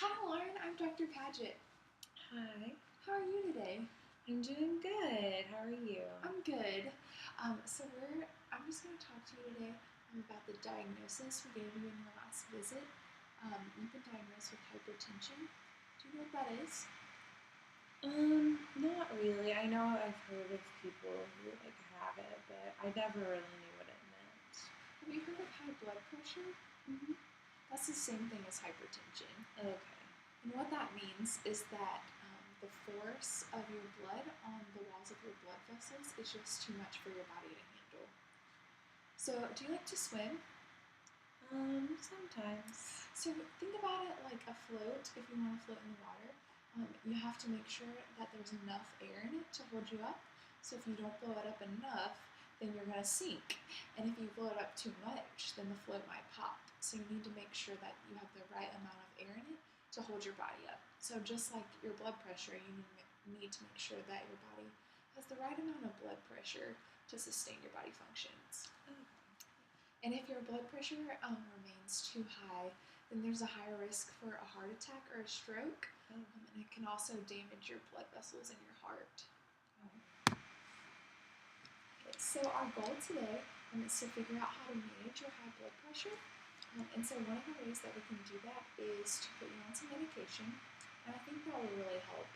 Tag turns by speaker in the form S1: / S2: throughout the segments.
S1: Hi Lauren, I'm Dr. Padgett.
S2: Hi,
S1: How are you today?
S2: I'm doing good. How are you?
S1: I'm good. I'm just going to talk to you today about the diagnosis we gave you in your last visit. You've been diagnosed with hypertension. Do you know what that is?
S2: Not really. I know I've heard of people who have it, but I never really knew what it meant.
S1: Have you heard of high blood pressure?
S2: Hmm.
S1: That's the same thing as hypertension.
S2: Okay.
S1: And what that means is that the force of your blood on the walls of your blood vessels is just too much for your body to handle. So, do you like to swim?
S2: Sometimes.
S1: So think about it like a float. If you want to float in the water, you have to make sure that there's enough air in it to hold you up. So if you don't blow it up enough, then you're going to sink. And if you blow it up too much, then the float might pop. So you need to make sure that you have the right amount of air in it to hold your body up. So just like your blood pressure, you need to make sure that your body has the right amount of blood pressure to sustain your body functions.
S2: Okay.
S1: And if your blood pressure remains too high, then there's a higher risk for a heart attack or a stroke, and it can also damage your blood vessels in your heart. Okay, so our goal today is to figure out how to manage your high blood pressure. And so one of the ways that we can do that is to put you on some medication, and I think that will really help.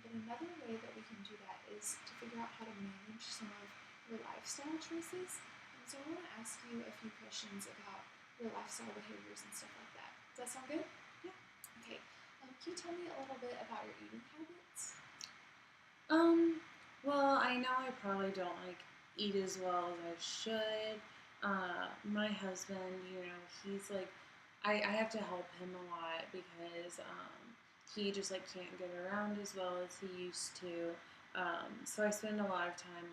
S1: But another way that we can do that is to figure out how to manage some of your lifestyle choices. So I want to ask you a few questions about your lifestyle behaviors and stuff like that. Does that sound good?
S2: Yeah.
S1: Okay. Can you tell me a little bit about your eating habits?
S2: Well, I know I probably don't eat as well as I should. My husband, he's I have to help him a lot because he just can't get around as well as he used to. So I spend a lot of time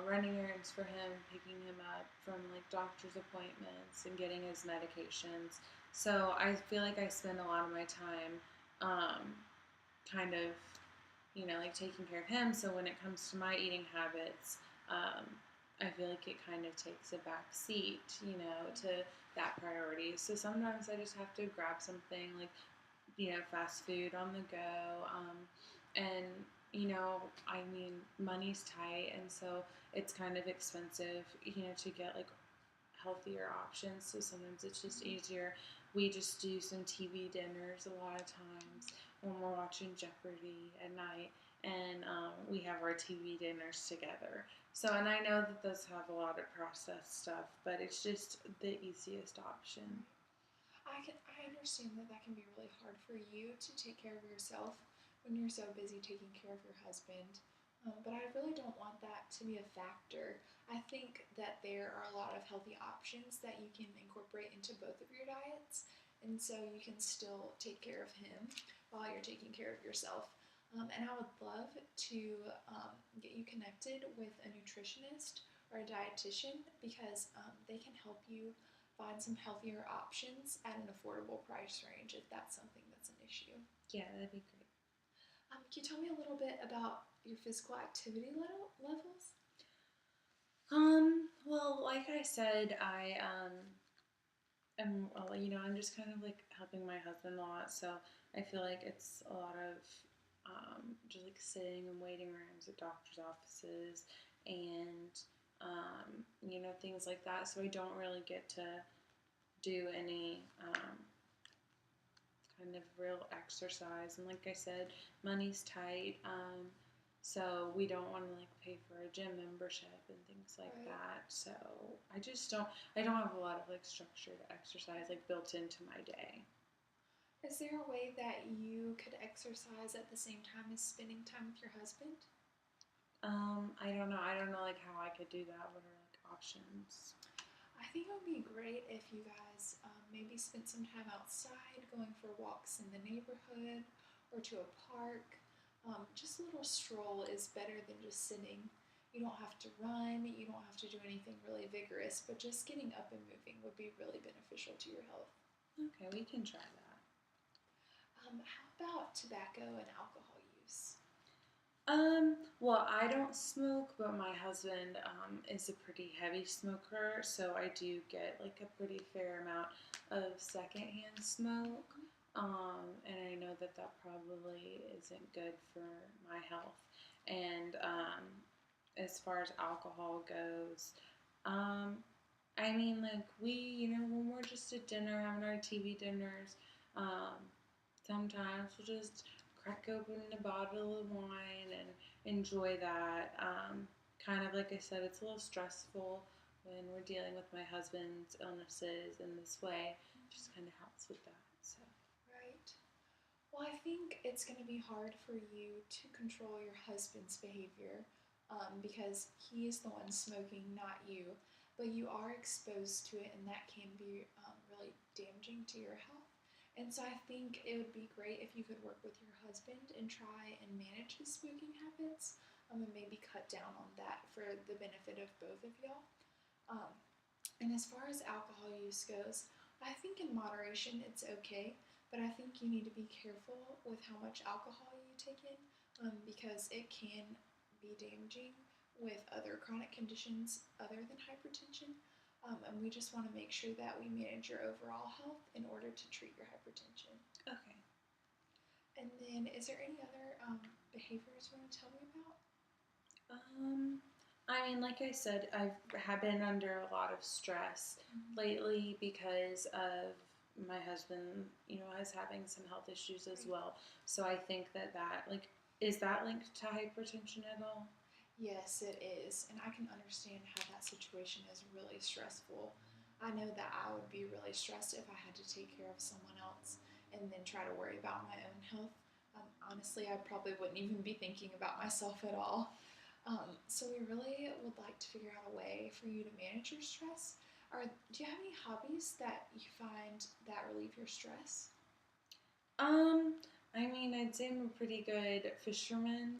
S2: running errands for him, picking him up from doctor's appointments and getting his medications. So I feel like I spend a lot of my time kind of taking care of him. So when it comes to my eating habits, um, I feel like it kind of takes a back seat, to that priority. So sometimes I just have to grab something fast food on the go. And, I mean, money's tight. And so it's kind of expensive, to get healthier options. So sometimes it's just easier. We just do some TV dinners a lot of times when we're watching Jeopardy at night, and we have our TV dinners together. So, and I know that those have a lot of processed stuff, but it's just the easiest option.
S1: I understand that can be really hard for you to take care of yourself when you're so busy taking care of your husband. But I really don't want that to be a factor. I think that there are a lot of healthy options that you can incorporate into both of your diets, and so you can still take care of him while you're taking care of yourself. And I would love to get you connected with a nutritionist or a dietitian because they can help you find some healthier options at an affordable price range if that's something that's an issue.
S2: Yeah, that'd be great.
S1: Can you tell me a little bit about your physical activity levels?
S2: Well, like I said, I'm just kind of helping my husband a lot, so I feel like it's a lot of just sitting in waiting rooms at doctor's offices and things like that. So I don't really get to do any kind of real exercise. And like I said, money's tight. So we don't want to pay for a gym membership and things like that. So I don't have a lot of structured exercise built into my day.
S1: Is there a way that you could exercise at the same time as spending time with your husband?
S2: I don't know. I don't know how I could do that. What are options?
S1: I think it would be great if you guys maybe spent some time outside going for walks in the neighborhood or to a park. Just a little stroll is better than just sitting. You don't have to run, you don't have to do anything really vigorous, but just getting up and moving would be really beneficial to your health.
S2: Okay, we can try that.
S1: How about tobacco and alcohol use?
S2: Well, I don't smoke, but my husband is a pretty heavy smoker, so I do get a pretty fair amount of secondhand smoke. And I know that that probably isn't good for my health. And as far as alcohol goes, um, I mean, like when we're just at dinner having our TV dinners, um, sometimes we'll just crack open a bottle of wine and enjoy that. Kind of like I said, it's a little stressful when we're dealing with my husband's illnesses in this way. It just kind of helps with that. So.
S1: Right. Well, I think it's going to be hard for you to control your husband's behavior because he is the one smoking, not you. But you are exposed to it, and that can be really damaging to your health. And so I think it would be great if you could work with your husband and try and manage his smoking habits and maybe cut down on that for the benefit of both of y'all. Um, and as far as alcohol use goes, I think in moderation it's okay, but I think you need to be careful with how much alcohol you take in because it can be damaging with other chronic conditions other than hypertension. And we just want to make sure that we manage your overall health in order to treat your hypertension.
S2: Okay.
S1: And then, is there any other behaviors you want to tell me about?
S2: I mean, like I said, have been under a lot of stress lately because of my husband, is having some health issues as well. So I think that like, is that linked to hypertension at all?
S1: Yes, it is. And I can understand how that situation is really stressful. I know that I would be really stressed if I had to take care of someone else and then try to worry about my own health. Honestly, I probably wouldn't even be thinking about myself at all. So we really would like to figure out a way for you to manage your stress. Do you have any hobbies that you find that relieve your stress?
S2: Um, I mean, I'd say I'm a pretty good fisherman.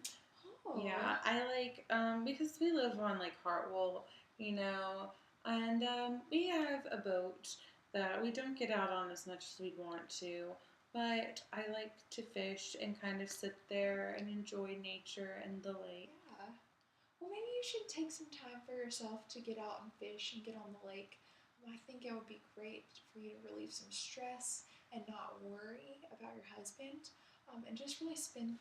S1: Oh,
S2: Yeah, I like because we live on like Hartwell, you know, and we have a boat that we don't get out on as much as we'd want to, but I like to fish and kind of sit there and enjoy nature and the lake.
S1: yeah. Well, maybe you should take some time for yourself to get out and fish and get on the lake. I think it would be great for you to relieve some stress and not worry about your husband, and just really spend,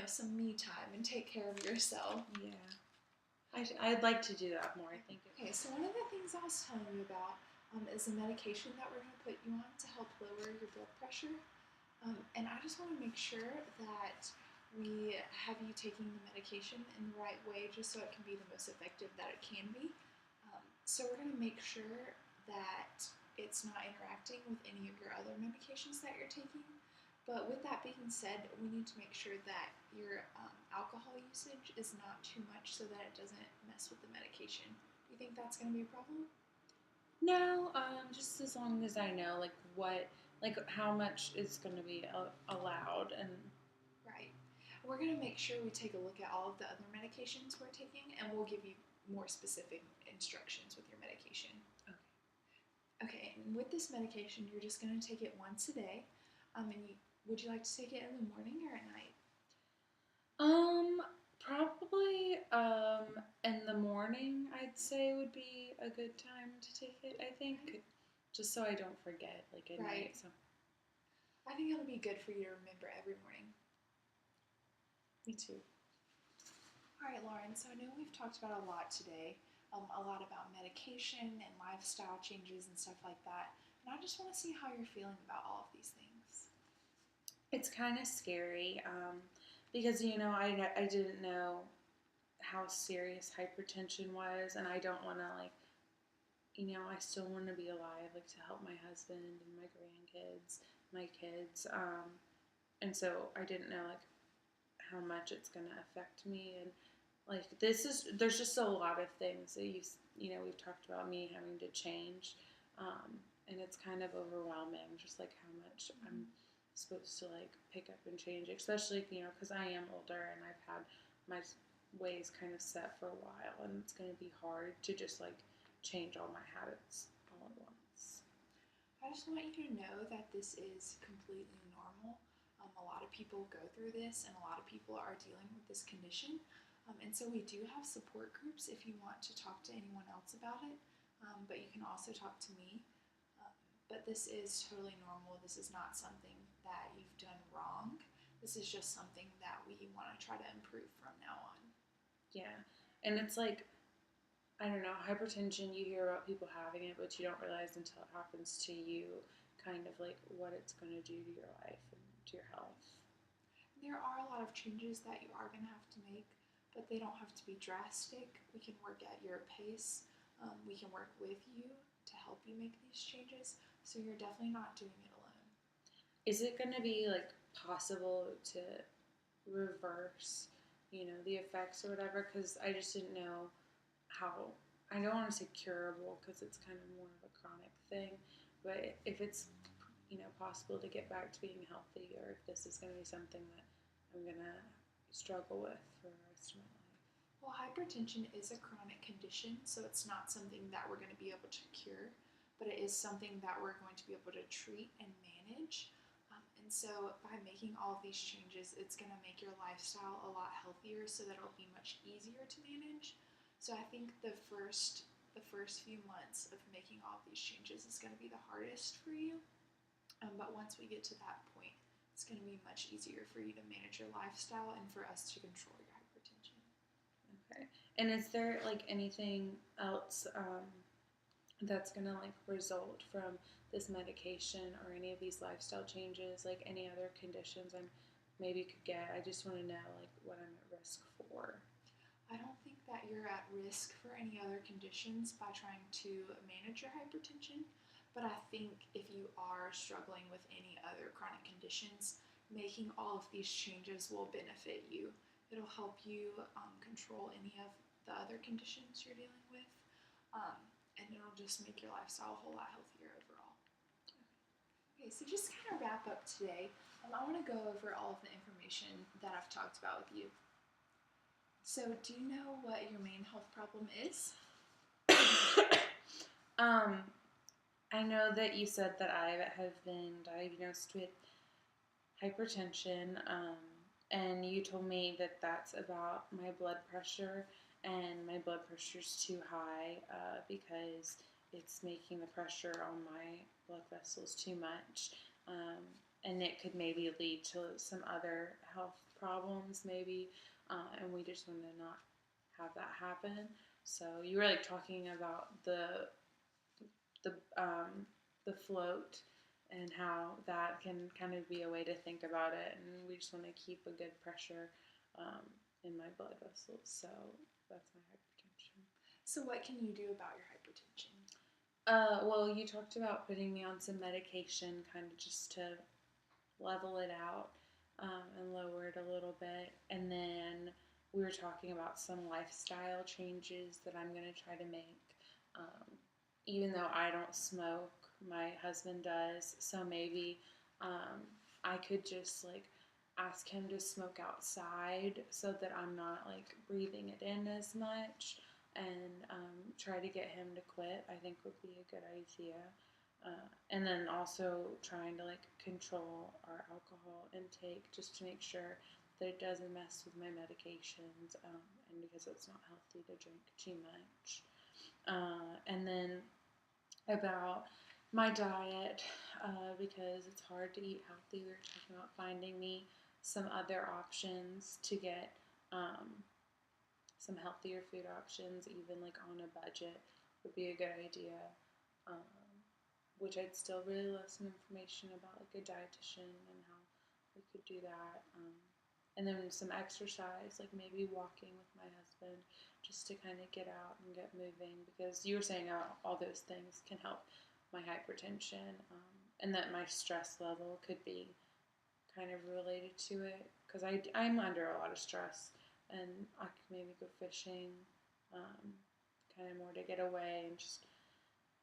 S1: some me time and take care of yourself.
S2: Yeah, I'd like to do that more. I think it
S1: Okay, so one of the things I was telling you about is the medication that we're going to put you on to help lower your blood pressure. And I just want to make sure that we have you taking the medication in the right way just so it can be the most effective that it can be. So we're going to make sure that it's not interacting with any of your other medications that you're taking. But with that being said, we need to make sure that your alcohol usage is not too much so that it doesn't mess with the medication. Do you think that's going to be a problem?
S2: No, just as long as I know like how much is going to be allowed and
S1: Right. We're going to make sure we take a look at all of the other medications we're taking and we'll give you more specific instructions with your medication.
S2: okay.
S1: Okay, and with this medication, you're just going to take it once a day. Would you like to take it in the morning or at night?
S2: Probably in the morning I'd say would be a good time to take it. I think
S1: Right.
S2: just so I don't forget like at
S1: Right.
S2: night. So
S1: I think it'll be good for you to remember every morning.
S2: me too.
S1: All right, Lauren, so I know we've talked about a lot today, a lot about medication and lifestyle changes and stuff like that. And I just want to see how you're feeling about all of these things.
S2: It's kind of scary because I didn't know how serious hypertension was, and I don't want to like I still want to be alive, like to help my husband and my grandkids, my kids, and so I didn't know like how much it's gonna affect me, and like there's just a lot of things that we've talked about me having to change, and it's kind of overwhelming, just like how much I'm supposed to like pick up and change, especially because I am older and I've had my ways kind of set for a while, and it's gonna be hard to just like change all my habits all at once.
S1: I just want you to know that this is completely normal. A lot of people go through this, and a lot of people are dealing with this condition. And so we do have support groups if you want to talk to anyone else about it, but you can also talk to me. But this is totally normal. This is not something that This is just something that we want to try to improve from now on.
S2: Yeah. And it's like, I don't know, hypertension, you hear about people having it, but you don't realize until it happens to you kind of like what it's going to do to your life and to your health.
S1: There are a lot of changes that you are going to have to make, but they don't have to be drastic. We can work at your pace. We can work with you to help you make these changes. So you're definitely not doing it alone.
S2: Is it going to be like possible to reverse, the effects or whatever? Because I just didn't know how. I don't want to say curable because it's kind of more of a chronic thing, but if it's possible to get back to being healthy, or if this is going to be something that I'm going to struggle with for the rest of my life.
S1: Well, hypertension is a chronic condition, so it's not something that we're going to be able to cure, but it is something that we're going to be able to treat and manage. And so, by making all of these changes, it's going to make your lifestyle a lot healthier so that it'll be much easier to manage. So, I think the first few months of making all of these changes is going to be the hardest for you. But once we get to that point, it's going to be much easier for you to manage your lifestyle and for us to control your hypertension.
S2: Okay. And is there like anything else that's going to like result from this medication or any of these lifestyle changes, like any other conditions I maybe could get? I just want to know like what I'm at risk for.
S1: I don't think that you're at risk for any other conditions by trying to manage your hypertension. But I think if you are struggling with any other chronic conditions, making all of these changes will benefit you. It'll help you control any of the other conditions you're dealing with, and it'll just make your lifestyle a whole lot healthier overall. Okay, so just kind of wrap up today, I want to go over all of the information that I've talked about with you. So, do you know what your main health problem is?
S2: I know that you said that I have been diagnosed with hypertension, and you told me that that's about my blood pressure, and my blood pressure is too high because it's making the pressure on my blood vessels too much, and it could maybe lead to some other health problems, maybe, and we just want to not have that happen. So you were like talking about the float and how that can kind of be a way to think about it, and we just want to keep a good pressure in my blood vessels. So that's my hypertension.
S1: So what can you do about your hypertension?
S2: Well, you talked about putting me on some medication, kind of just to level it out and lower it a little bit, and then we were talking about some lifestyle changes that I'm going to try to make. Even though I don't smoke, my husband does, so maybe I could just like ask him to smoke outside so that I'm not like breathing it in as much, and try to get him to quit. I think would be a good idea. And then also trying to like control our alcohol intake just to make sure that it doesn't mess with my medications, and because it's not healthy to drink too much. And then about my diet, because it's hard to eat healthy. We were talking about finding me some other options to get some healthier food options, even like on a budget, would be a good idea. Which I'd still really love some information about, like a dietitian and how we could do that. And then some exercise, like maybe walking with my husband, just to kind of get out and get moving, because you were saying all those things can help my hypertension, and that my stress level could be kind of related to it, because I'm under a lot of stress, and I could maybe go fishing, kind of more to get away and just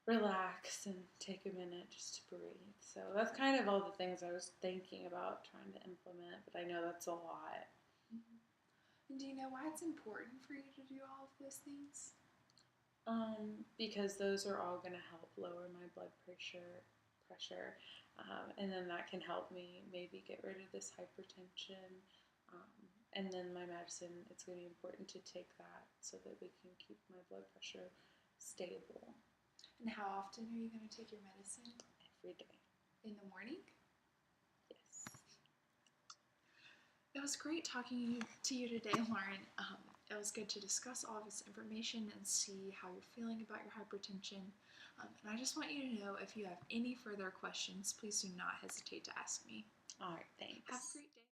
S2: relax and take a minute just to breathe. So that's kind of all the things I was thinking about trying to implement, but I know that's a lot.
S1: Mm-hmm. And do you know why it's important for you to do all of those things?
S2: Because those are all going to help lower my blood pressure, and then that can help me maybe get rid of this hypertension. And then my medicine, it's going to be important to take that so that we can keep my blood pressure stable.
S1: And how often are you going to take your medicine?
S2: Every day.
S1: In the morning?
S2: Yes.
S1: It was great talking to you today, Lauren. It was good to discuss all this information and see how you're feeling about your hypertension. And I just want you to know, if you have any further questions, please do not hesitate to ask me.
S2: All right,
S1: Have a
S2: thanks.
S1: great day.